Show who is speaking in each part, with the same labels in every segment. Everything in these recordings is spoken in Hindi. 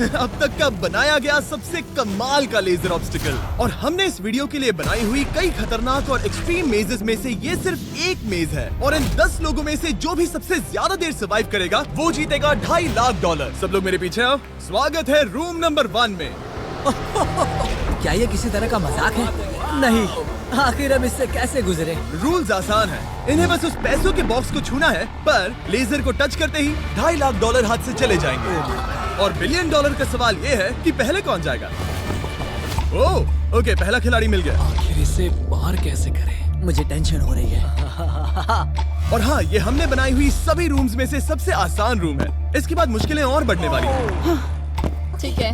Speaker 1: अब तक का बनाया गया सबसे कमाल का लेजर ऑब्स्टिकल। और हमने इस वीडियो के लिए बनाई हुई कई खतरनाक और एक्सट्रीम मेजेस में से ये सिर्फ एक मेज है। और इन 10 लोगों में से जो भी सबसे ज्यादा देर सर्वाइव करेगा वो जीतेगा $2.5 लाख। सब लोग मेरे पीछे आओ। स्वागत है रूम नंबर 1 में।
Speaker 2: क्या ये किसी तरह का मजाक है? नहीं, आखिर हम इससे कैसे गुजरे?
Speaker 1: रूल्स आसान है, इन्हें बस उस पैसों के बॉक्स को छूना है, पर लेजर को टच करते ही $2.5 लाख हाथ से चले जाएंगे। और $1 बिलियन का सवाल ये है कि पहले कौन जाएगा। ओह, ओके, पहला खिलाड़ी मिल गया।
Speaker 3: आखिर इसे बाहर कैसे करें?
Speaker 2: मुझे टेंशन हो रही है।
Speaker 1: और हाँ, ये हमने बनाई हुई सभी रूम्स में से सबसे आसान रूम है। इसके बाद मुश्किलें और बढ़ने वाली हैं।
Speaker 4: ठीक है।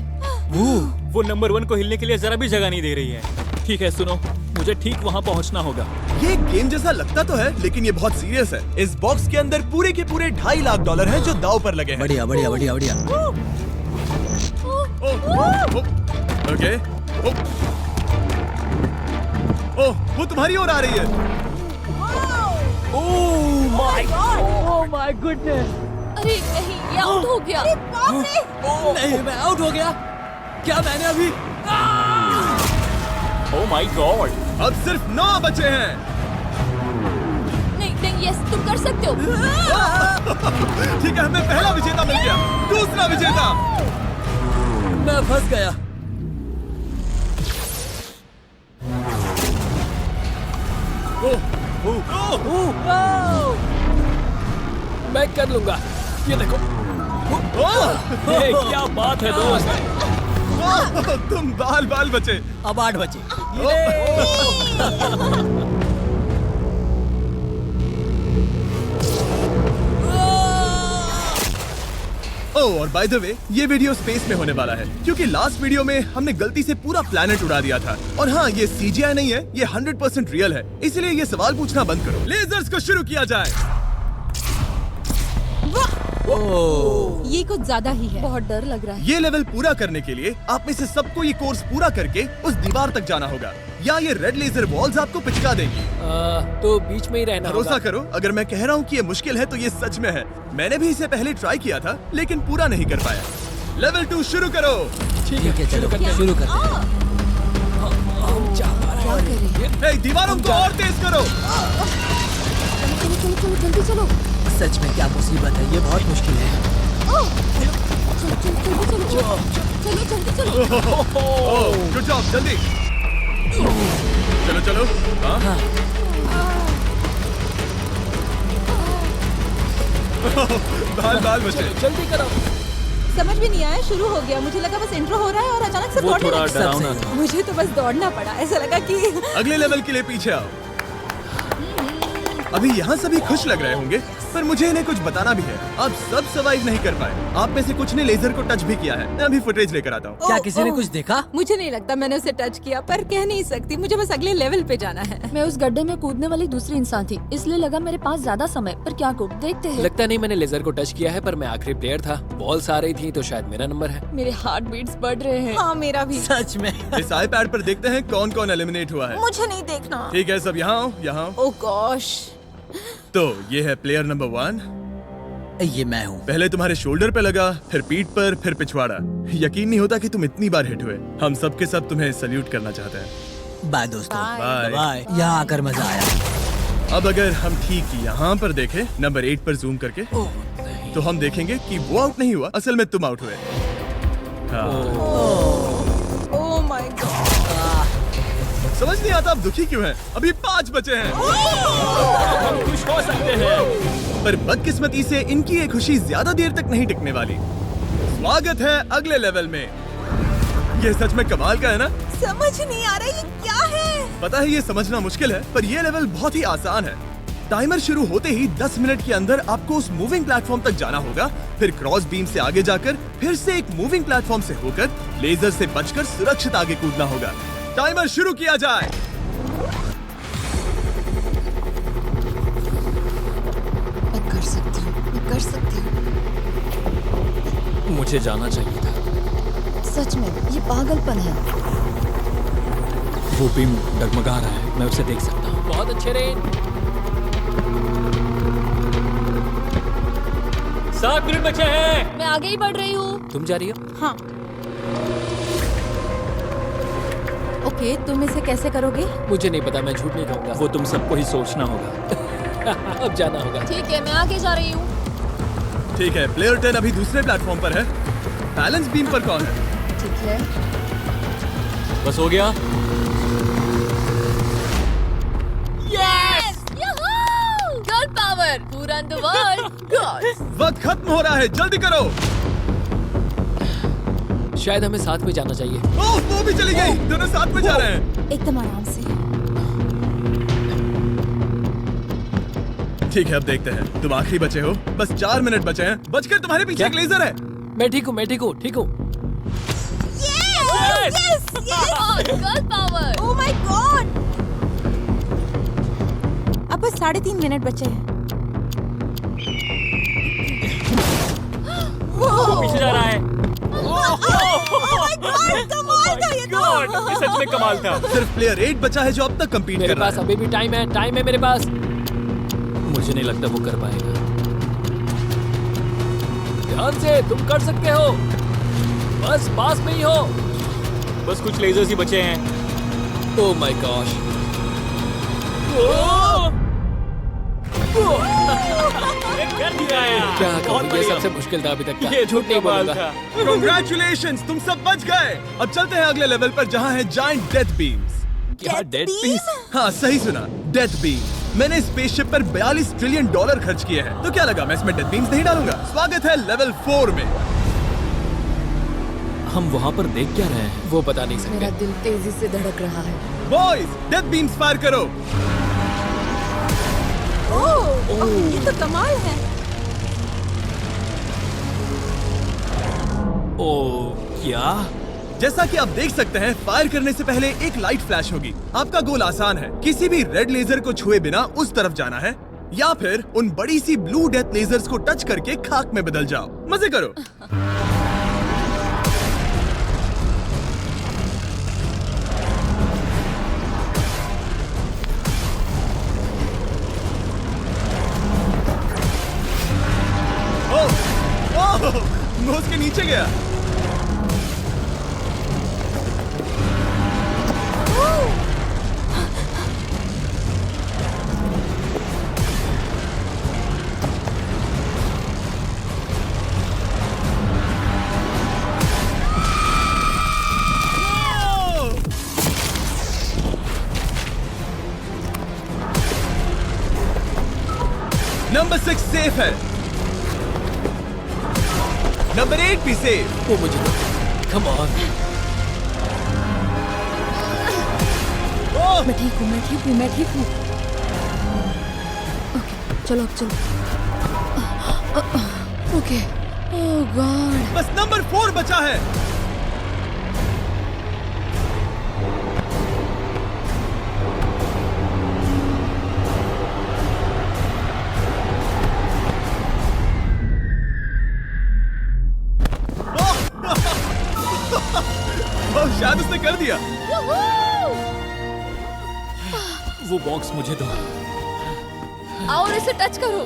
Speaker 3: वो नंबर 1 को हिलने के लिए जरा भी जगह नहीं दे रही है। ठीक है, सुनो, मुझे ठीक वहाँ पहुँचना होगा।
Speaker 1: ये एक गेम जैसा लगता तो है, लेकिन ये बहुत सीरियस है। इस बॉक्स के अंदर पूरे के पूरे $2.5 लाख हैं जो दांव पर लगे हैं।
Speaker 2: बढ़िया बढ़िया बढ़िया बढ़िया।
Speaker 1: ओके। ओह, वो तुम्हारी ओर आ रही है।
Speaker 3: Oh my goodness!
Speaker 4: अरे नहीं, ये आउट हो गया।
Speaker 2: नहीं, मैं आउट हो गया। क्या मैंने अभी?
Speaker 3: Oh my God!
Speaker 1: अब सिर्फ 9 बचे हैं।
Speaker 4: नहीं नहीं, यस, तुम कर सकते हो।
Speaker 1: ठीक है, हमें पहला विजेता मिल गया। दूसरा विजेता।
Speaker 2: मैं फंस गया।
Speaker 3: मैं कर लूंगा। ये देखो। ये क्या बात है दोस्त?
Speaker 1: तुम बाल बचे।
Speaker 2: अब 8 बचे।
Speaker 1: ओह, और बाय द वे, ये वीडियो स्पेस में होने वाला है, क्योंकि लास्ट वीडियो में हमने गलती से पूरा प्लैनेट उड़ा दिया था। और हाँ, ये CGI नहीं है, ये 100% रियल है। इसलिए ये सवाल पूछना बंद करो। लेजर्स को शुरू किया जाए।
Speaker 4: ये कुछ ज्यादा ही है। बहुत डर लग रहा है।
Speaker 1: ये लेवल पूरा करने के लिए आप में से सबको ये कोर्स पूरा करके उस दीवार तक जाना होगा, या ये रेड लेजर वॉल्स आपको पिचका देंगी।
Speaker 3: तो बीच में ही रहना होगा।
Speaker 1: भरोसा करो, अगर मैं कह रहा हूँ कि ये मुश्किल है तो ये सच में है। मैंने भी इसे पहले ट्राई किया था, लेकिन पूरा नहीं कर पाया। लेवल 2 शुरू करो।
Speaker 2: ठीक है, चलो शुरू करते हैं।
Speaker 4: क्या करें?
Speaker 1: दीवारों को और तेज करो।
Speaker 4: चलो जल्दी चलो।
Speaker 2: सच में क्या मुसीबत है, ये बहुत मुश्किल है।
Speaker 4: चलो।
Speaker 1: गुड जॉब, जल्दी चलो। हाँ। बाल बचे।
Speaker 3: जल्दी करो।
Speaker 4: समझ भी नहीं आया, शुरू हो गया। मुझे लगा बस इंट्रो हो रहा है और अचानक से
Speaker 3: वो
Speaker 4: दौड़ने
Speaker 3: थोड़ा
Speaker 4: लगा।
Speaker 3: डरावना था।
Speaker 4: मुझे तो बस दौड़ना पड़ा। ऐसा लगा कि
Speaker 1: अगले लेवल के लिए पीछे आओ। अभी यहाँ सभी खुश लग रहे होंगे, पर मुझे इन्हें कुछ बताना भी है। आप सब सर्वाइव नहीं कर पाए। आप में से कुछ ने लेजर को टच भी किया है। मैं अभी फुटेज लेकर आता हूँ।
Speaker 2: क्या किसी ने कुछ देखा?
Speaker 4: मुझे नहीं लगता मैंने उसे टच किया, पर कह नहीं सकती। मुझे बस अगले लेवल पे जाना है।
Speaker 5: मैं उस गड्ढे में कूदने वाली दूसरी इंसान थी, इसलिए लगा मेरे पास ज्यादा समय। पर क्या करूं, देखते हैं।
Speaker 3: लगता नहीं मैंने लेजर को टच किया है, पर मैं आखिरी प्लेयर था। बॉल्स आ रही थी तो शायद मेरा नंबर है।
Speaker 4: मेरे हार्ट बीट्स बढ़ रहे हैं। हाँ, मेरा भी।
Speaker 2: सच में।
Speaker 1: इस iPad पर देखते हैं कौन कौन एलिमिनेट हुआ है।
Speaker 4: मुझे नहीं देखना।
Speaker 1: ठीक है, सब यहाँ आओ, यहाँ।
Speaker 4: ओह गॉश।
Speaker 1: तो ये है प्लेयर नंबर 1।
Speaker 2: ये मैं हूँ।
Speaker 1: पहले तुम्हारे शोल्डर पे लगा, फिर पीठ पर, फिर पिछवाड़ा। यकीन नहीं होता कि तुम इतनी बार हिट हुए। हम सब के सब तुम्हें सल्यूट करना चाहते हैं।
Speaker 2: बाय दोस्तों।
Speaker 1: बाय।
Speaker 2: बाय। यहाँ आकर मजा आया।
Speaker 1: अब अगर हम ठीक यहाँ पर देखें, नंबर 8 पर जूम करके, तो हम देखेंगे कि वो आउट नहीं हुआ, असल में तुम आउट हुए। हाँ।
Speaker 4: Oh my God.
Speaker 1: समझ नहीं आता आप दुखी क्यों हैं? अभी 5 बचे हैं।
Speaker 3: हम खुश हो सकते हैं,
Speaker 1: पर बदकिस्मती से इनकी ये खुशी ज्यादा देर तक नहीं टिकने वाली। स्वागत है अगले लेवल में। ये सच में कमाल का है ना?
Speaker 4: समझ नहीं आ रहा ये क्या है।
Speaker 1: पता है ये समझना मुश्किल है, पर ये लेवल बहुत ही आसान है। टाइमर शुरू होते ही 10 मिनट के अंदर आपको उस मूविंग प्लेटफॉर्म तक जाना होगा, फिर क्रॉस बीम से आगे जाकर फिर से एक मूविंग प्लेटफॉर्म से होकर लेजर से बचकर सुरक्षित आगे कूदना होगा। टाइमर शुरू किया जाए।
Speaker 5: मैं कर सकती हूँ।
Speaker 3: मुझे जाना चाहिए था।
Speaker 5: सच में ये पागलपन है।
Speaker 3: वो बीम डगमगा रहा है, मैं उसे देख सकता हूँ। बहुत अच्छे रेन। 7 मिनट बचे हैं।
Speaker 5: मैं आगे ही बढ़ रही हूँ।
Speaker 3: तुम जा रही हो?
Speaker 4: हाँ। ओके, तुम इसे कैसे करोगे?
Speaker 3: मुझे नहीं पता, मैं झूठ नहीं कहूंगा। वो तुम सबको ही सोचना होगा। अब जाना होगा।
Speaker 5: ठीक है, मैं आगे जा रही हूँ।
Speaker 1: ठीक है, प्लेयर 10 अभी दूसरे प्लेटफॉर्म पर है। बैलेंस बीम पर कौन है?
Speaker 5: ठीक है।
Speaker 3: बस हो गया।
Speaker 5: यस! यहू! Girl power! पूरा द वर्ल्ड! गर्ल्स!
Speaker 1: वक्त खत्म हो रहा है, जल्दी करो।
Speaker 3: शायद हमें साथ में जाना चाहिए।
Speaker 1: ओह, वो भी चली गई। दोनों साथ में जा रहे हैं।
Speaker 4: एकदम आराम से।
Speaker 1: ठीक है, अब देखते हैं। तुम आखिरी बचे हो। बस 4 मिनट बचे हैं। बचकर तुम्हारे पीछे
Speaker 3: क्या?
Speaker 1: एक लेजर है।
Speaker 3: मैं ठीक हूँ, मैं ठीक हूँ, ठीक हूँ।
Speaker 5: Girl power!
Speaker 4: Oh my God! अब बस 3.5 मिनट बचे हैं।
Speaker 3: वो पीछे जा रहा है।
Speaker 4: कमाल था ये तो।
Speaker 3: ये सच में कमाल था।
Speaker 1: सिर्फ प्लेयर 8 बचा है जो अब तक compete
Speaker 3: मेरे
Speaker 1: कर रहा
Speaker 3: पास
Speaker 1: है।
Speaker 3: अभी भी टाइम है मेरे पास। मुझे नहीं लगता वो कर पाएगा। ध्यान से, तुम कर सकते हो। बस पास में ही हो।
Speaker 6: बस कुछ लेजर्स ही बचे हैं।
Speaker 3: Oh my gosh.
Speaker 6: कर दिया यार।
Speaker 3: क्या
Speaker 6: बहुत
Speaker 3: कहूँ, ये
Speaker 6: बढ़िया।
Speaker 3: सबसे मुश्किल था अभी तक का।
Speaker 6: ये
Speaker 3: झूठ नहीं
Speaker 6: कमाल
Speaker 3: बोलूंगा।
Speaker 6: था।
Speaker 1: Congratulations, तुम सब बच गए। अब चलते हैं अगले लेवल पर जहाँ है जायंट डेथ बीम्स।
Speaker 6: क्या डेड पीस?
Speaker 1: हाँ, सही सुना, डेथ बीम। मैंने स्पेसशिप पर $42 ट्रिलियन खर्च किए हैं। तो क्या लगा मैं इसमें डेथ बीम्स नहीं डालूंगा? स्वागत है लेवल 4 में।
Speaker 3: हम वहाँ पर देख क्या रहे हैं वो बता नहीं सकते।
Speaker 5: मेरा दिल तेजी से धड़क रहा है।
Speaker 1: बॉयज, डेथ बीम्स फायर करो।
Speaker 4: ओह, ये तो कमाल है।
Speaker 3: ओह, क्या?
Speaker 1: जैसा कि आप देख सकते हैं, फायर करने से पहले एक लाइट फ्लैश होगी। आपका गोल आसान है, किसी भी रेड लेजर को छुए बिना उस तरफ जाना है, या फिर उन बड़ी सी ब्लू डेथ लेजर्स को टच करके खाक में बदल जाओ। मजे करो। ओह, नोज के नीचे गया। नंबर 6 सेफ है। नंबर 8 भी सेफ।
Speaker 3: वो मुझे कम ऑन।
Speaker 1: ओह,
Speaker 5: मैं ठीक हूँ, मैं ठीक हूँ, मैं ठीक हूँ। ओके, चलो अब चलो। ओके। ओह गॉड।
Speaker 1: बस नंबर 4 बचा है। ओह, शायद उसने कर दिया।
Speaker 3: वो बॉक्स मुझे दो।
Speaker 5: और इसे टच करो।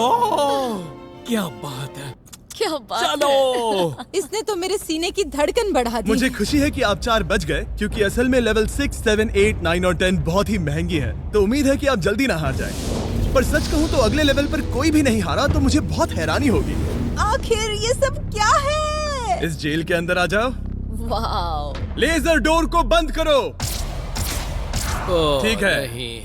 Speaker 3: ओह, क्या बात है।
Speaker 5: क्या बात
Speaker 3: चलो।
Speaker 5: है।
Speaker 4: इसने तो मेरे सीने की धड़कन बढ़ा दी।
Speaker 1: मुझे खुशी है कि आप 4 बच गए, क्योंकि असल में लेवल 6, 7, 8, 9 और 10 बहुत ही महंगी है। तो उम्मीद है कि आप जल्दी ना हार जाएं। पर सच कहूँ तो अगले लेवल पर कोई भी नहीं हारा तो मुझे बहुत हैरानी होगी।
Speaker 4: आखिर ये सब क्या है?
Speaker 1: इस जेल के अंदर आ जाओ।
Speaker 5: वाओ।
Speaker 1: लेजर डोर को बंद करो।
Speaker 3: ओह,
Speaker 1: ठीक है।
Speaker 3: नहीं।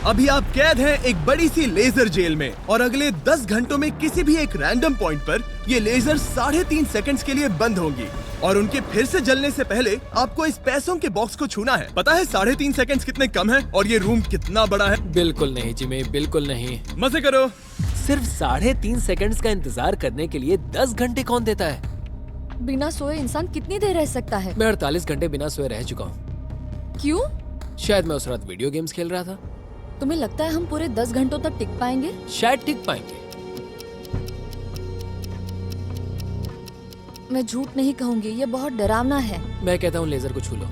Speaker 1: अभी आप कैद हैं एक बड़ी सी लेजर जेल में, और अगले 10 घंटों में किसी भी एक रैंडम पॉइंट पर ये लेजर 3.5 सेकंड्स के लिए बंद होंगी, और उनके फिर से जलने से पहले आपको इस पैसों के बॉक्स को छूना है। पता है 3.5 सेकंड्स कितने कम है, और ये रूम कितना बड़ा है?
Speaker 3: बिल्कुल नहीं जिमी, बिल्कुल नहीं।
Speaker 1: मजे करो।
Speaker 3: सिर्फ 3.5 सेकंड्स का इंतजार करने के लिए 10 घंटे कौन देता है?
Speaker 5: बिना सोए इंसान कितनी देर रह सकता है?
Speaker 3: मैं 48 घंटे बिना सोए रह चुका हूँ।
Speaker 5: क्यों?
Speaker 3: शायद मैं उस रात वीडियो गेम्स खेल रहा था।
Speaker 5: तुम्हें लगता है हम पूरे 10 घंटों तक टिक पाएंगे?
Speaker 3: शायद टिक पाएंगे।
Speaker 5: मैं झूठ नहीं कहूंगी, ये बहुत डरावना है।
Speaker 3: मैं कहता हूँ लेजर को छू लो।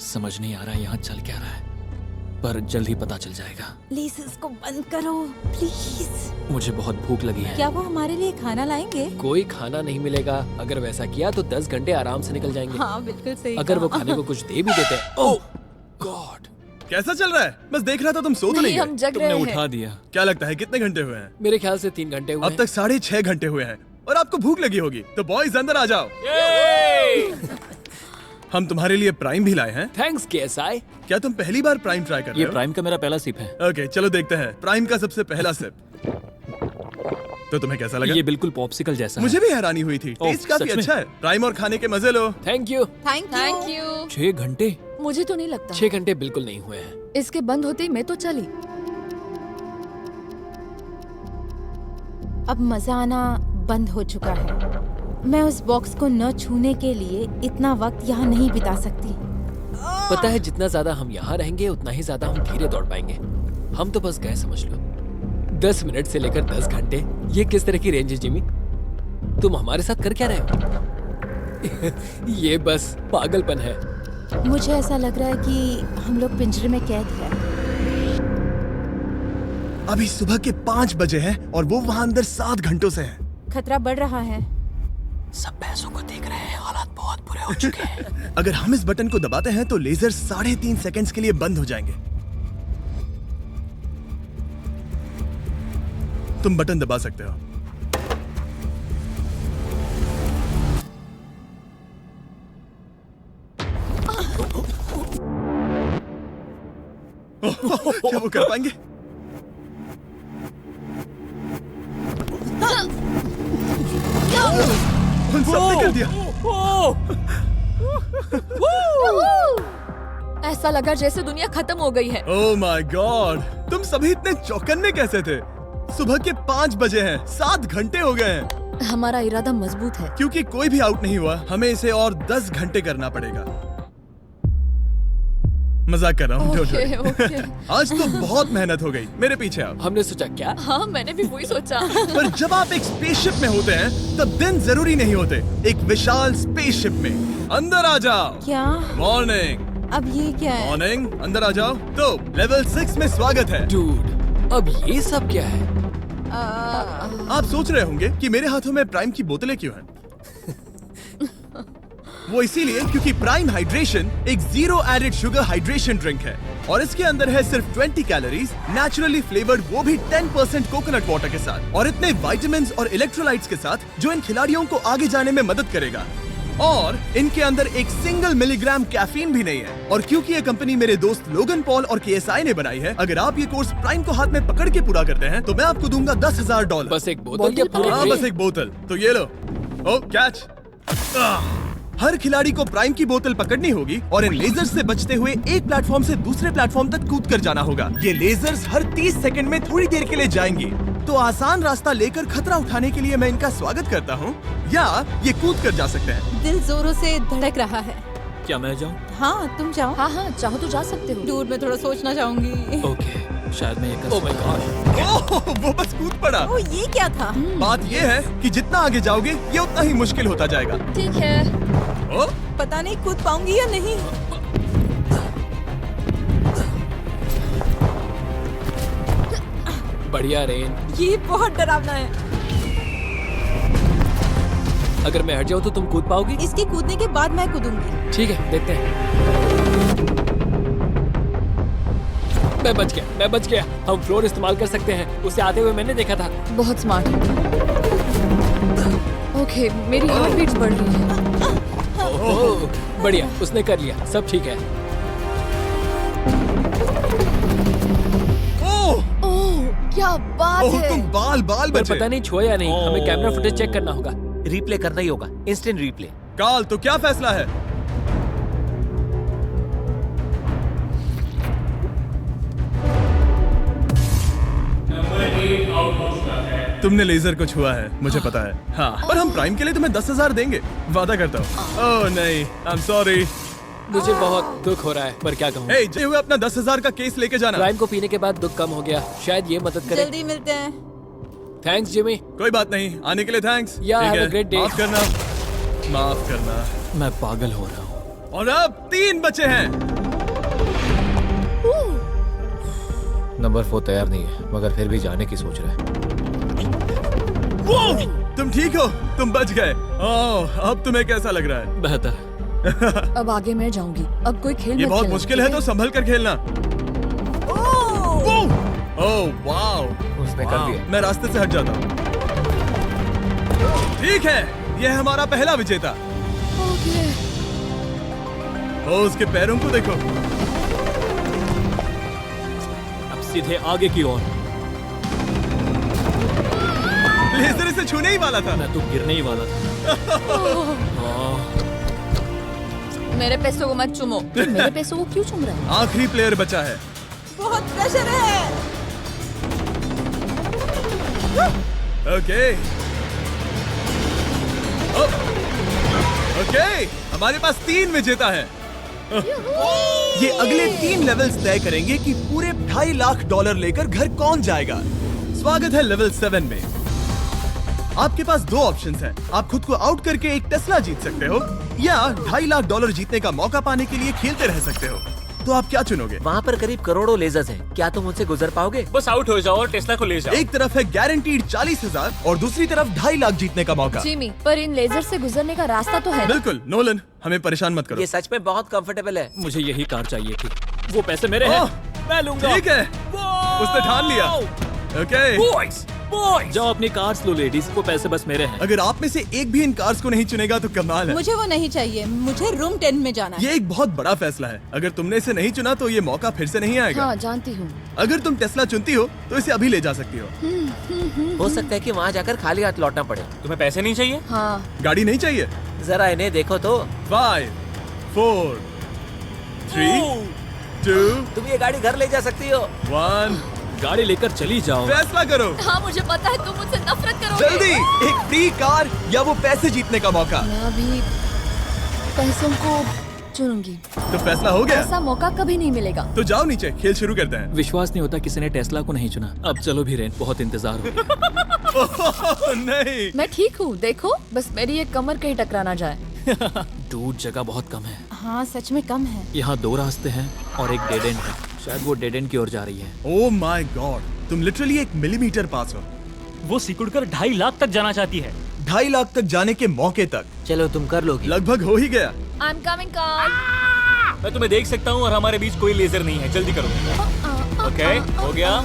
Speaker 3: समझ नहीं आ रहा यहाँ चल क्या रहा है। पर जल्द ही पता चल जाएगा।
Speaker 4: प्लीज इसको बंद करो प्लीज।
Speaker 3: मुझे बहुत भूख लगी है।
Speaker 4: क्या वो हमारे लिए खाना लाएंगे?
Speaker 3: कोई खाना नहीं मिलेगा। अगर वैसा किया तो 10 घंटे आराम से निकल जाएंगे।
Speaker 4: हाँ बिल्कुल सही।
Speaker 3: अगर वो
Speaker 4: कहा।
Speaker 3: खाने को कुछ दे भी देते हैं। ओह गॉड,
Speaker 1: कैसा चल रहा है? बस देख रहा था, तुम सो तो नहीं
Speaker 5: नहीं, हम
Speaker 1: गए?
Speaker 5: जग
Speaker 3: तुमने
Speaker 5: रहे
Speaker 3: उठा
Speaker 5: हैं।
Speaker 3: दिया।
Speaker 1: क्या लगता है कितने घंटे हुए हैं?
Speaker 3: मेरे ख्याल से 3 घंटे हुए
Speaker 1: अब तक 6.5 घंटे हुए हैं और आपको भूख लगी होगी। तो बॉयज अंदर आ जाओ, हम तुम्हारे लिए प्राइम भी लाए हैं।
Speaker 3: Thanks KSI।
Speaker 1: क्या तुम पहली बार प्राइम ट्राई कर रहे
Speaker 6: ये
Speaker 1: हो?
Speaker 6: प्राइम का मेरा पहला सिप है।
Speaker 1: ओके चलो देखते हैं प्राइम का सबसे पहला सिप। तो तुम्हें कैसा लगा?
Speaker 3: ये बिल्कुल पॉप्सिकल जैसा
Speaker 1: मुझे भी हैरानी हुई थी।
Speaker 3: ओह,
Speaker 1: टेस्ट काफी
Speaker 3: सच में?
Speaker 1: अच्छा है। प्राइम और खाने के मजे लो।
Speaker 3: Thank you.
Speaker 4: Thank you.
Speaker 3: 6 घंटे?
Speaker 5: मुझे तो नहीं लगता।
Speaker 3: 6 घंटे बिल्कुल नहीं हुए हैं।
Speaker 5: इसके बंद होते ही मैं तो चली।
Speaker 4: अब मजा आना बंद हो चुका है। मैं उस बॉक्स को न छूने के लिए इतना वक्त यहाँ नहीं बिता सकती।
Speaker 3: पता है जितना ज्यादा हम यहाँ रहेंगे उतना ही ज्यादा हम धीरे दौड़ पाएंगे। हम तो बस गए समझ लो। 10 मिनट से लेकर 10 घंटे, ये किस तरह की रेंज है जिमी? तुम हमारे साथ कर क्या रहे हो? ये बस पागलपन है।
Speaker 4: मुझे ऐसा लग रहा है कि हम लोग पिंजरे में कैद हैं।
Speaker 1: अभी सुबह के 5 बजे हैं और वो वहाँ अंदर 7 घंटों से है।
Speaker 4: खतरा बढ़ रहा है।
Speaker 3: सब पैसों को देख रहे हैं, हालात बहुत बुरे हो चुके हैं।
Speaker 1: अगर हम इस बटन को दबाते हैं तो लेजर 3.5 सेकंड्स के लिए बंद हो जाएंगे। तुम बटन दबा सकते हो। क्या वो कर पाएंगे? उन सबने कर दिया।
Speaker 5: ऐसा लगा जैसे दुनिया खत्म हो गई है।
Speaker 1: ओह माय गॉड, तुम सभी इतने चौकन्ने कैसे थे? सुबह के 5 बजे हैं, 7 घंटे हो गए हैं।
Speaker 5: हमारा इरादा मजबूत है।
Speaker 1: क्योंकि कोई भी आउट नहीं हुआ, हमें इसे और 10 घंटे करना पड़ेगा। मजाक कर रहा हूँ, don't worry।
Speaker 5: ओके।
Speaker 1: आज तो बहुत मेहनत हो गई। मेरे पीछे आओ।
Speaker 3: हमने सोचा क्या?
Speaker 5: हाँ मैंने भी वही सोचा।
Speaker 1: पर जब आप एक स्पेसशिप में होते हैं तब दिन जरूरी नहीं होते। एक विशाल स्पेसशिप में अंदर आ जाओ।
Speaker 4: क्या?
Speaker 1: मॉर्निंग
Speaker 4: अब ये क्या है?
Speaker 1: मॉर्निंग, अंदर आ जाओ। तो लेवल 6 में स्वागत है।
Speaker 3: डूड, अब ये सब क्या है?
Speaker 1: आप सोच रहे होंगे कि मेरे हाथों में प्राइम की बोतलें क्यों हैं? वो इसीलिए क्योंकि प्राइम हाइड्रेशन एक 0 एडेड शुगर हाइड्रेशन ड्रिंक है और इसके अंदर है सिर्फ 20 कैलोरीज, नेचुरली फ्लेवर्ड, वो भी 10% कोकोनट वाटर के साथ, और इतने विटामिन्स और इलेक्ट्रोलाइट्स के साथ जो इन खिलाड़ियों को आगे जाने में मदद करेगा। और इनके अंदर एक सिंगल मिलीग्राम कैफीन भी नहीं है। और क्योंकि ये कंपनी मेरे दोस्त लोगन पॉल और KSI ने बनाई है, अगर आप ये कोर्स प्राइम को हाथ में पकड़ के पूरा करते हैं तो मैं आपको दूंगा $10,000।
Speaker 3: बस एक बोतल या पूरे
Speaker 1: हाँ,
Speaker 3: ट्रे?
Speaker 1: बस एक बोतल। तो ये लो। ओ कैच। हर खिलाड़ी को प्राइम की बोतल पकड़नी होगी और इन लेजर्स से बचते हुए एक प्लेटफॉर्म से दूसरे प्लेटफॉर्म तक कूद कर जाना होगा। ये लेजर्स हर 30 सेकंड में थोड़ी देर के लिए जाएंगे। तो आसान रास्ता लेकर खतरा उठाने के लिए मैं इनका स्वागत करता हूँ, या ये कूद कर जा सकते हैं।
Speaker 4: दिल जोरों से धड़क रहा है।
Speaker 6: क्या मैं जाऊं?
Speaker 4: हाँ तुम जाओ।
Speaker 5: हाँ हाँ चाहो तो जा सकते हो।
Speaker 4: दूर में थोड़ा सोचना चाहूंगी।
Speaker 3: ओके।
Speaker 6: शायद मैं ये कर
Speaker 3: ओह माय
Speaker 6: सकता
Speaker 3: गॉड।
Speaker 1: ओह, वो बस कूद पड़ा।
Speaker 4: ओ ये क्या था?
Speaker 1: बात ये है कि जितना आगे जाओगे ये उतना ही मुश्किल होता जाएगा।
Speaker 5: ठीक है।
Speaker 1: ओ,
Speaker 4: पता नहीं कूद पाऊंगी या नहीं।
Speaker 3: बढ़िया रेन।
Speaker 4: ये बहुत डरावना है।
Speaker 3: अगर मैं हट जाऊं तो तुम कूद पाओगी?
Speaker 4: इसके कूदने के बाद मैं कूदूंगी।
Speaker 3: ठीक है, देखते हैं। मैं बच गया। हम फ्लोर इस्तेमाल कर सकते हैं, उसे आते हुए मैंने देखा था।
Speaker 5: बहुत स्मार्ट। ओके मेरी हार्ट बीट्स बढ़ रही है।
Speaker 3: ओह, बढ़िया, उसने कर लिया, सब ठीक है।
Speaker 1: ओह,
Speaker 5: ओह क्या बात
Speaker 1: ओह,
Speaker 5: है।
Speaker 1: तुम बाल
Speaker 3: पर
Speaker 1: बचे।
Speaker 3: पता नहीं छुआ या नहीं, हमें कैमरा फुटेज चेक करना होगा।
Speaker 6: रिप्ले करना ही होगा, इंस्टेंट रिप्ले।
Speaker 1: काल, तो क्या फैसला है? तुमने लेजर को छुआ है, मुझे पता है। हाँ, पर हम प्राइम के लिए तुम्हें 10,000 देंगे, वादा करता हूँ। ओह नहीं, आई एम सॉरी।
Speaker 3: मुझे बहुत दुख हो रहा है, पर क्या कहूँ।
Speaker 1: हे, जे हुए अपना 10,000 का केस लेके जाना।
Speaker 3: प्राइम को पीने के बाद दुख कम हो गया, शायद ये मदद करे।
Speaker 4: जल्दी मिलते हैं।
Speaker 3: Thanks Jimmy.
Speaker 1: कोई बात नहीं, आने के लिए थैंक्स।
Speaker 3: Yeah,
Speaker 1: ठीक
Speaker 3: have a
Speaker 1: है,
Speaker 3: great day.
Speaker 1: माफ करना।
Speaker 3: मैं पागल हो रहा हूँ।
Speaker 1: और अब 3 बचे हैं।
Speaker 7: नंबर 4 तैयार नहीं है, मगर फिर भी जाने की सोच रहा है।
Speaker 1: वो, तुम ठीक हो? तुम बच गए। ओह, अब तुम्हें कैसा लग रहा है?
Speaker 3: बेहतर।
Speaker 5: अब आगे मैं जाऊंगी। अब कोई खेल
Speaker 1: ये
Speaker 5: मत
Speaker 1: बहुत
Speaker 5: खेलना,
Speaker 1: मुश्किल है,
Speaker 5: ठीक
Speaker 1: तो संभल कर खेलना। ओह वाओ,
Speaker 7: उसने कर दिया।
Speaker 1: मैं रास्ते से हट जाता हूँ। ठीक है, यह हमारा पहला विजेता।
Speaker 5: ओके।
Speaker 1: ओ, उसके पैरों को देखो।
Speaker 6: अब सीधे आगे की ओर।
Speaker 1: लेजर इसे छूने ही वाला था।
Speaker 6: मैं तो गिरने ही वाला था।
Speaker 5: मेरे पैसों को मत चुमो। मेरे पैसों को क्यों चुम रहा है?
Speaker 1: आखिरी प्लेयर बचा है।
Speaker 4: बहुत प्रेशर है।
Speaker 1: ओके ओके, हमारे पास 3 विजेता है। ये अगले 3 लेवल्स तय करेंगे कि पूरे $2.5 लाख लेकर घर कौन जाएगा। स्वागत है लेवल 7 में। आपके पास 2 ऑप्शंस हैं। आप खुद को आउट करके एक टेस्ला जीत सकते हो, या $2.5 लाख जीतने का मौका पाने के लिए खेलते रह सकते हो। तो आप क्या चुनोगे?
Speaker 2: वहाँ पर करीब करोड़ों लेजर्स हैं। क्या तुम उनसे गुजर पाओगे?
Speaker 6: बस आउट हो जाओ और टेस्ला को ले जाओ।
Speaker 1: एक तरफ है गारंटीड 40,000 और दूसरी तरफ $2.5 लाख जीतने का मौका।
Speaker 5: जिमी, पर इन लेजर से गुजरने का रास्ता तो है ना?
Speaker 1: बिल्कुल नोलन, हमें परेशान मत करो।
Speaker 2: ये सच में बहुत कंफर्टेबल है।
Speaker 6: मुझे यही कार चाहिए थी। वो पैसे मेरे हैं।
Speaker 1: ओह,
Speaker 6: मैं लूंगा।
Speaker 1: ठीक है, उसने ठान लिया। ओके,
Speaker 6: बॉयज, बॉयज, जाओ अपनी कार्स लो लेडीज, वो पैसे बस मेरे हैं।
Speaker 1: अगर आप में से एक भी इन कार्स को नहीं चुनेगा तो कमाल है।
Speaker 4: मुझे वो नहीं चाहिए, मुझे रूम 10 में जाना है।
Speaker 1: ये एक बहुत बड़ा फैसला है। अगर तुमने इसे नहीं चुना तो ये मौका फिर से नहीं आएगा।
Speaker 5: हाँ, जानती हूँ।
Speaker 1: अगर तुम टेस्ला चुनती हो तो इसे अभी ले जा सकती हो।
Speaker 2: हो सकता है कि वहाँ जाकर खाली हाथ लौटना पड़े।
Speaker 6: तुम्हें पैसे नहीं चाहिए?
Speaker 5: हाँ।
Speaker 1: गाड़ी नहीं चाहिए?
Speaker 2: जरा इन्हें देखो तो।
Speaker 1: 5 4 3 2
Speaker 2: तुम ये गाड़ी घर ले जा सकती हो।
Speaker 1: 1,
Speaker 6: गाड़ी लेकर चली जाओ।
Speaker 1: फैसला करो
Speaker 5: हाँ, मुझे पता है तुम मुझसे नफरत करोगे।
Speaker 1: जल्दी। एक फ्री कार या वो पैसे जीतने का मौका।
Speaker 5: मैं अभी पैसों को चुनूंगी।
Speaker 1: तो फैसला हो गया?
Speaker 5: ऐसा मौका कभी नहीं मिलेगा।
Speaker 1: तो जाओ नीचे, खेल शुरू करते हैं।
Speaker 6: विश्वास नहीं होता किसी ने टेस्ला को नहीं चुना। अब चलो भी रेन, बहुत इंतजार हो गया।
Speaker 1: ओह, नहीं।
Speaker 5: मैं ठीक हूँ, देखो बस मेरी एक कमर कहीं टकरा ना जाए।
Speaker 6: दूर जगह बहुत कम है।
Speaker 4: हाँ, सच में कम है।
Speaker 3: यहाँ 2 रास्ते हैं और एक डेड एंड है। शायद वो डेड एंड की ओर जा रही है।
Speaker 1: ओह माय गॉड, तुम लिटरली 1 मिलीमीटर पास हो।
Speaker 6: वो सिकुड़कर 2.5 लाख तक जाना चाहती है।
Speaker 1: 2.5 लाख तक जाने के मौके तक
Speaker 2: चलो तुम कर लोगी।
Speaker 1: लगभग हो ही गया।
Speaker 5: I am coming car.
Speaker 6: मैं तुम्हें देख सकता हूँ और हमारे बीच कोई लेजर नहीं है। जल्दी करो। ओके, हो गया।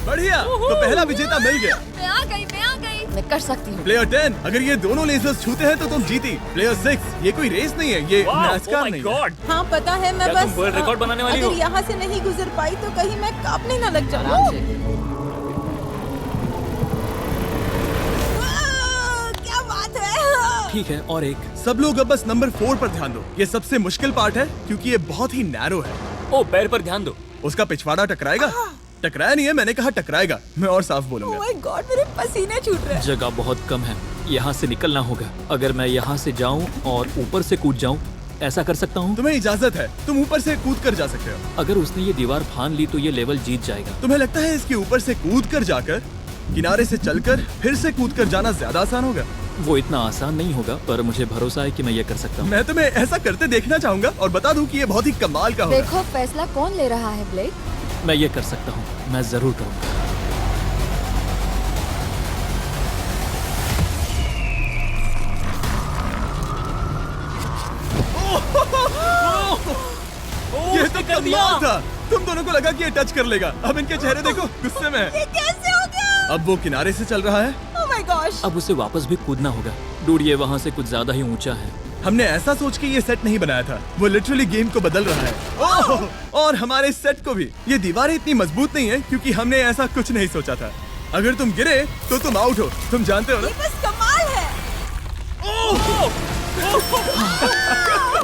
Speaker 1: बढ़िया, तो पहला विजेता मिल गया।
Speaker 5: मैं आ गई। मैं कर सकती हूँ।
Speaker 1: प्लेयर 10, अगर ये दोनों लेजर्स छूते हैं तो तुम जीती। प्लेयर 6, ये कोई रेस नहीं है, ये नैस्कार नहीं है।
Speaker 4: हाँ पता है, मैं
Speaker 6: क्या
Speaker 4: बस
Speaker 6: तुम वर्ल्ड रिकॉर्ड बनाने वाली हो?
Speaker 4: अगर यहाँ से नहीं गुजर पाई तो कहीं मैं कांपने ना लग जाऊँ। क्या बात है।
Speaker 6: ठीक है, और एक।
Speaker 1: सब लोग अब बस नंबर 4 पर ध्यान दो। ये सबसे मुश्किल पार्ट है क्योंकि ये बहुत ही नैरो है।
Speaker 6: ओ, पैर पर ध्यान दो।
Speaker 1: उसका पिछवाड़ा टकराएगा। टकराया नहीं है, मैंने कहा टकराएगा। मैं और साफ बोलूंगा।
Speaker 4: ओह माय गॉड, मेरे पसीने छूट रहे हैं।
Speaker 6: जगह बहुत कम है, यहाँ से निकलना होगा। अगर मैं यहाँ से जाऊँ और ऊपर से कूद जाऊँ, ऐसा कर सकता हूँ?
Speaker 1: तुम्हें इजाजत है, तुम ऊपर से कूद कर जा सकते हो।
Speaker 6: अगर उसने ये दीवार फान ली तो ये लेवल जीत जाएगा।
Speaker 1: तुम्हें लगता है इसके ऊपर से कूद कर जाकर किनारे से चलकर फिर से कूद कर जाना ज्यादा आसान होगा?
Speaker 6: वो इतना आसान नहीं होगा, पर मुझे भरोसा है कि मैं ये कर सकता हूँ।
Speaker 1: मैं तुम्हें ऐसा करते देखना चाहूंगा और बता दूं कि ये बहुत ही कमाल का होगा।
Speaker 5: देखो फैसला कौन ले रहा है ब्लेक।
Speaker 6: मैं ये कर सकता हूँ, मैं जरूर करूँगा।
Speaker 1: ये तो कमाल था। तुम दोनों को लगा कि ये टच कर लेगा। अब इनके चेहरे देखो, गुस्से में है।
Speaker 4: ये कैसे हो गया?
Speaker 1: अब वो किनारे से चल रहा है।
Speaker 4: Oh my gosh.
Speaker 6: अब उसे वापस भी कूदना होगा। डूड, ये वहाँ से कुछ ज्यादा ही ऊंचा है।
Speaker 1: हमने ऐसा सोच के ये सेट नहीं बनाया था। वो लिटरली गेम को बदल रहा है। ओह! और हमारे सेट को भी। ये दीवारें इतनी मजबूत नहीं है क्योंकि हमने ऐसा कुछ नहीं सोचा था। अगर तुम गिरे तो तुम आउट हो। तुम जानते हो ना?
Speaker 4: ये बस कमाल है।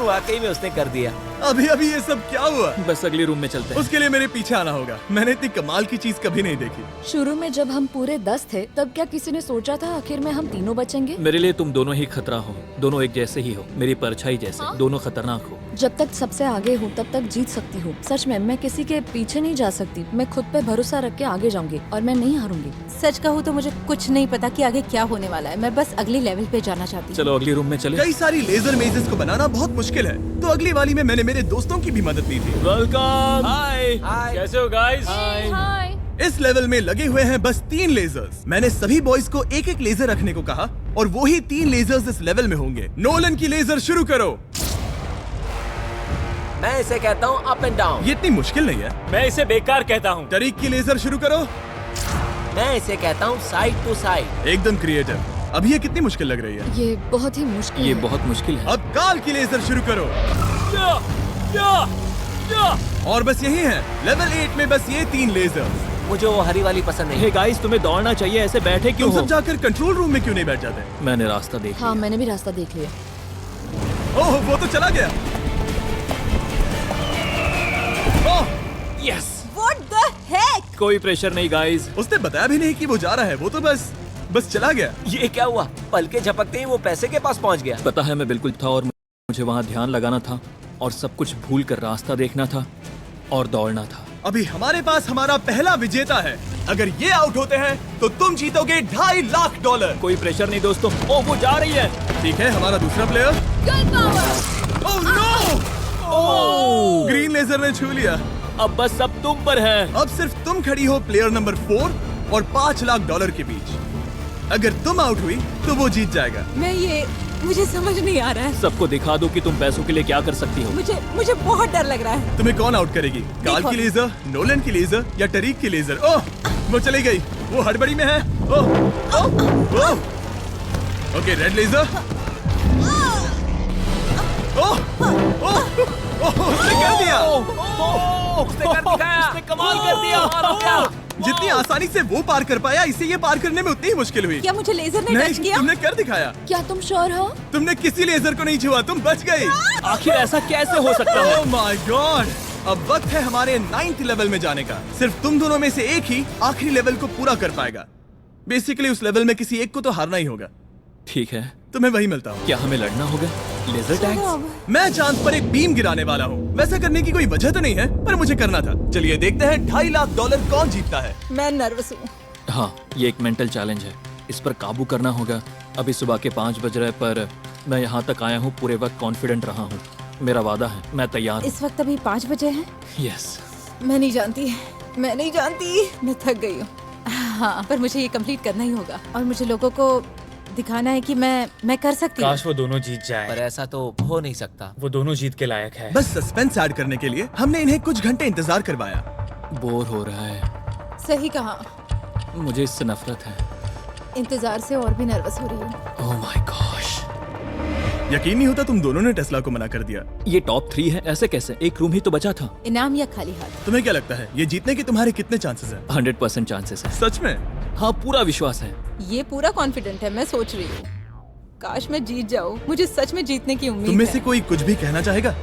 Speaker 2: वाकई में उसने कर दिया।
Speaker 1: अभी अभी ये सब क्या हुआ?
Speaker 6: बस अगले रूम में चलते हैं।
Speaker 1: उसके लिए मेरे पीछे आना होगा। मैंने इतनी कमाल की चीज कभी नहीं देखी।
Speaker 5: शुरू में जब हम पूरे 10 थे तब क्या किसी ने सोचा था आखिर में हम तीनों बचेंगे?
Speaker 6: मेरे लिए तुम दोनों ही खतरा हो। दोनों एक जैसे ही हो, मेरी परछाई जैसे। दोनों खतरनाक हो।
Speaker 5: जब तक सबसे आगे हूँ तब तक जीत सकती हूँ। सच में मैं किसी के पीछे नहीं जा सकती। मैं खुद पे भरोसा रख के आगे जाऊंगी और मैं नहीं हारूंगी।
Speaker 4: सच कहूँ तो मुझे कुछ नहीं पता कि आगे क्या होने वाला है। मैं बस अगली लेवल पे जाना चाहती हूँ।
Speaker 6: चलो अगली रूम में चले।
Speaker 1: कई सारी लेजर मेजेस को बनाना बहुत मुश्किल है, तो अगली वाली में मैंने मेरे दोस्तों की भी मदद ली थी।
Speaker 6: वेलकम। हाय।
Speaker 2: हाय।
Speaker 6: कैसे हो गाइस?
Speaker 5: हाय।
Speaker 1: इस लेवल में लगे हुए हैं बस 3 लेजर्स। मैंने सभी बॉयज को एक एक लेजर रखने को कहा और वो ही 3 लेजर्स इस लेवल में होंगे। नोलन की लेजर शुरू करो।
Speaker 3: मैं इसे कहता हूँ अप एंड डाउन।
Speaker 1: ये इतनी मुश्किल नहीं है।
Speaker 6: मैं इसे बेकार कहता हूँ।
Speaker 1: तरीक की लेजर शुरू करो।
Speaker 3: मैं इसे कहता हूँ साइड टू साइड।
Speaker 1: एकदम क्रिएटिव। अब ये कितनी मुश्किल लग रही है।
Speaker 5: ये बहुत ही मुश्किल
Speaker 6: ये
Speaker 5: है।
Speaker 6: बहुत मुश्किल है।
Speaker 1: अब काल की लेजर शुरू करो। और बस यही है, लेवल 8 में बस ये 3 लेजर्स।
Speaker 3: मुझे वो हरी वाली पसंद नहीं।
Speaker 6: हे गाइस, तुम्हें दौड़ना चाहिए, ऐसे बैठे क्यों
Speaker 1: तुम
Speaker 6: हो?
Speaker 1: सब जाकर कंट्रोल रूम में क्यों नहीं बैठ जाते?
Speaker 6: मैंने रास्ता देख
Speaker 5: हाँ,
Speaker 6: लिया।
Speaker 5: मैंने भी रास्ता देख लिया।
Speaker 1: ओह, वो तो चला गया। ओह,
Speaker 6: यस।
Speaker 4: What the heck?
Speaker 6: कोई प्रेशर नहीं गाइस।
Speaker 1: उसने बताया भी नहीं कि वो जा रहा है, वो तो बस चला गया।
Speaker 3: ये क्या हुआ? पलके झपकते ही वो पैसे के पास पहुंच गया।
Speaker 6: पता है, मैं बिल्कुल था और मुझे वहाँ ध्यान लगाना था और सब कुछ भूल कर रास्ता देखना था और दौड़ना था।
Speaker 1: अभी हमारे पास हमारा पहला विजेता है। अगर ये आउट होते हैं तो तुम जीतोगे $2.5 लाख।
Speaker 6: कोई प्रेशर नहीं दोस्तों। ओ, वो जा रही है।
Speaker 1: ठीक है, हमारा दूसरा player. Oh no! Oh! Green laser ने छू लिया।
Speaker 6: अब बस सब तुम पर है।
Speaker 1: अब सिर्फ तुम खड़ी हो प्लेयर नंबर 4 और $5 लाख के बीच। अगर तुम आउट हुई तो वो जीत जाएगा।
Speaker 4: मुझे समझ नहीं आ रहा है।
Speaker 6: सबको दिखा दो कि तुम पैसों के लिए क्या कर सकती हो।
Speaker 4: मुझे बहुत डर लग रहा है।
Speaker 1: तुम्हें कौन आउट करेगी? काल की लेजर, नोलन की लेजर या टरीक की लेजर? ओह, वो चली गई। वो हड़बड़ी में है। Oh, oh, oh. Okay, red laser. Oh, oh, oh, उसने कर दिया।
Speaker 3: उसने कर दिखाया।
Speaker 6: उसने कमाल कर दिया।
Speaker 1: जितनी आसानी से वो पार कर पाया, इसे ये पार करने में उतनी ही मुश्किल हुई।
Speaker 4: क्या मुझे लेजर ने टच
Speaker 1: नहीं,
Speaker 4: किया?
Speaker 1: तुमने कर दिखाया।
Speaker 5: क्या तुम श्योर हो?
Speaker 1: तुमने किसी लेजर को नहीं छुआ, तुम बच गई।
Speaker 6: आखिर ऐसा कैसे हो सकता है?
Speaker 1: Oh my God! अब वक्त है हमारे 9th लेवल में जाने का। सिर्फ तुम दोनों में से एक ही आखिरी लेवल को पूरा कर पाएगा। बेसिकली उस लेवल में किसी एक को तो हारना ही होगा।
Speaker 6: ठीक है,
Speaker 1: तुम्हें वही मिलता हूँ।
Speaker 6: क्या हमें लड़ना होगा? Laser tags?
Speaker 1: मैं चांद पर एक बीम गिराने वाला हूँ। वैसे करने की कोई वजह तो नहीं है, पर मुझे करना था। चलिए देखते हैं $2.5 लाख कौन जीतता है।
Speaker 4: मैं नर्वस हूँ।
Speaker 6: हाँ, ये एक मेंटल चैलेंज है। इस पर काबू करना होगा। अभी सुबह के 5 बज रहे, पर मैं यहाँ तक आया हूँ, पूरे वक्त कॉन्फिडेंट रहा हूँ। मेरा वादा है, मैं तैयार हूँ।
Speaker 4: इस वक्त अभी 5 बजे हैं।
Speaker 6: यस।
Speaker 4: मैं नहीं जानती, मैं थक गई हूँ। हाँ, पर मुझे ये कंप्लीट करना ही होगा और मुझे लोगों को दिखाना है कि मैं कर सकती हूँ।
Speaker 8: काश वो दोनों जीत
Speaker 3: पर
Speaker 8: जाए।
Speaker 3: ऐसा तो हो नहीं सकता।
Speaker 8: वो दोनों जीत के लायक है।
Speaker 1: बस सस्पेंस ऐड करने के लिए हमने इन्हें कुछ घंटे इंतजार करवाया।
Speaker 6: बोर हो रहा है।
Speaker 4: सही कहा।
Speaker 6: मुझे इससे नफरत है।
Speaker 4: इंतजार से और भी नर्वस हो रही हूँ।
Speaker 6: Oh my gosh.
Speaker 1: यकीन नहीं होता तुम दोनों ने टेस्ला को मना कर दिया।
Speaker 6: ये टॉप 3 है, ऐसे कैसे? एक रूम ही तो बचा था।
Speaker 4: इनाम या खाली हाथ?
Speaker 1: तुम्हें क्या लगता है ये जीतने के तुम्हारे कितने चांसेस हैं?
Speaker 6: 100% चांसेस है।
Speaker 1: सच में?
Speaker 6: हाँ, पूरा विश्वास है।
Speaker 4: ये पूरा कॉन्फिडेंट है। मैं सोच रही हूँ काश मैं जीत जाऊँ। मुझे सच में जीतने की उम्मीद
Speaker 1: तुम में
Speaker 4: है।
Speaker 1: से कोई कुछ भी कहना चाहेगा?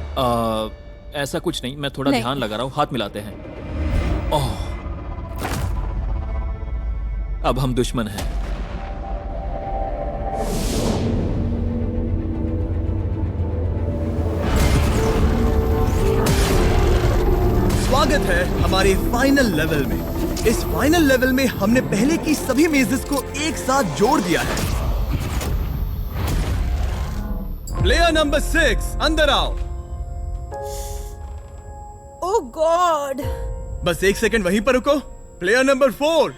Speaker 6: ऐसा कुछ नहीं, मैं थोड़ा
Speaker 4: नहीं।
Speaker 6: ध्यान लगा रहा हूँ। हाथ मिलाते हैं। ओह, अब हम दुश्मन हैं।
Speaker 1: स्वागत है हमारे फाइनल लेवल में। इस फाइनल लेवल में हमने पहले की सभी मेजेस को एक साथ जोड़ दिया है। प्लेयर नंबर 6 अंदर आओ।
Speaker 4: ओह गॉड!
Speaker 1: बस 1 सेकंड वहीं पर रुको। प्लेयर नंबर 4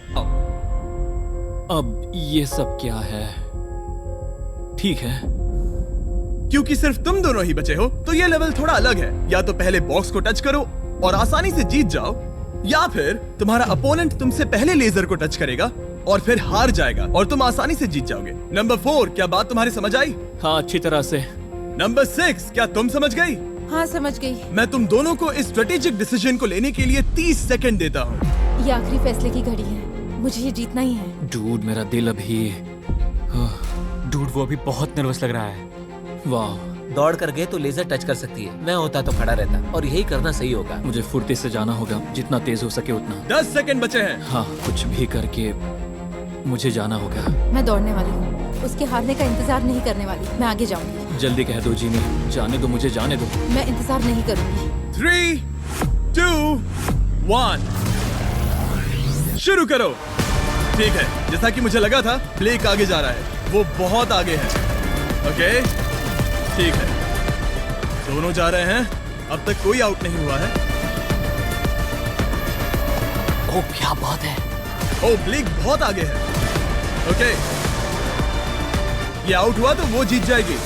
Speaker 6: अब ये सब क्या है? ठीक है,
Speaker 1: क्योंकि सिर्फ तुम दोनों ही बचे हो तो ये लेवल थोड़ा अलग है। या तो पहले बॉक्स को टच करो और आसानी से जीत जाओ, या फिर तुम्हारा अपोनेंट तुमसे पहले लेजर को टच करेगा और फिर हार जाएगा और तुम आसानी से जीत जाओगे। नंबर 4, क्या बात तुम्हारी समझ आई?
Speaker 6: हाँ, अच्छी तरह से।
Speaker 1: नंबर 6, क्या तुम समझ गई?
Speaker 4: हाँ, समझ गई।
Speaker 1: मैं तुम दोनों को इस स्ट्रेटेजिक डिसीजन को लेने के लिए 30 सेकंड देता हूँ।
Speaker 4: ये आखिरी फैसले की घड़ी है। मुझे ये जीतना ही है।
Speaker 6: डूड, मेरा दिल अभी।
Speaker 8: डूड, वो अभी बहुत नर्वस लग रहा है।
Speaker 6: वाह,
Speaker 3: दौड़ कर गए तो लेजर टच कर सकती है। मैं होता तो खड़ा रहता और यही करना सही होगा।
Speaker 6: मुझे फुर्ती से जाना होगा, जितना तेज हो सके उतना।
Speaker 1: 10 सेकंड बचे हैं।
Speaker 6: हाँ, कुछ भी करके मुझे जाना होगा।
Speaker 4: मैं दौड़ने वाली हूँ। उसके हारने का इंतजार नहीं करने वाली। मैं आगे जाऊंगी।
Speaker 6: जल्दी कह दो जीनी, जाने दो, मुझे जाने दो।
Speaker 4: मैं इंतजार नहीं करूंगी।
Speaker 1: 3, 2, 1 शुरू करो। ठीक है, जैसा कि मुझे लगा था, ब्लेक आगे जा रहा है। वो बहुत आगे है। ओके, ठीक है, दोनों जा रहे हैं। अब तक कोई आउट नहीं हुआ है।
Speaker 2: ओ क्या बात है।
Speaker 1: ओ ब्लेक बहुत आगे है। ओके, ये आउट हुआ तो वो जीत जाएगी।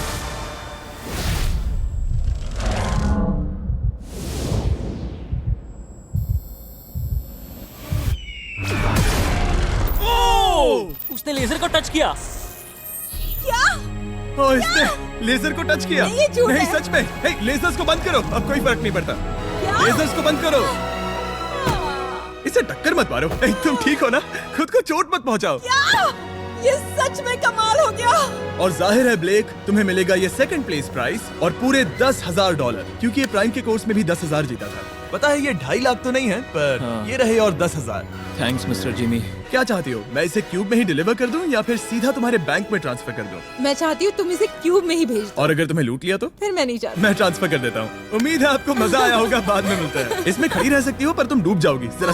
Speaker 8: उसने लेजर को टच किया।
Speaker 1: ओ, इसने लेजर को टच किया।
Speaker 4: नहीं, ये झूठ
Speaker 1: नहीं
Speaker 4: है।
Speaker 1: सच में। हे, लेजर्स को बंद करो, अब कोई फर्क नहीं पड़ता। लेजर्स को बंद करो। इसे टक्कर मत मारो। हे, तुम ठीक हो ना? खुद को चोट मत पहुंचाओ।
Speaker 4: ये सच में कमाल हो गया।
Speaker 1: और जाहिर है ब्लेक, तुम्हें मिलेगा ये सेकंड प्लेस प्राइस और पूरे $10,000, क्योंकि ये प्राइम के कोर्स में भी 10,000 जीता था। पता है ये 2.5 लाख तो नहीं है, पर
Speaker 6: हाँ।
Speaker 1: ये रहे और 10,000।
Speaker 6: Thanks mister Jimmy.
Speaker 1: क्या चाहती हो, मैं इसे क्यूब में ही डिलीवर कर दूं या फिर सीधा तुम्हारे बैंक में ट्रांसफर कर दूं?
Speaker 4: मैं चाहती हूँ तुम इसे क्यूब में ही भेज दो।
Speaker 1: और अगर तुम्हें लूट लिया तो?
Speaker 4: फिर मैं नहीं चाहती।
Speaker 1: मैं ट्रांसफर कर देता हूँ। उम्मीद है आपको मजा आया होगा। बाद में मिलते हैं। इसमें खड़ी रह सकती हो पर तुम डूब जाओगी। जरा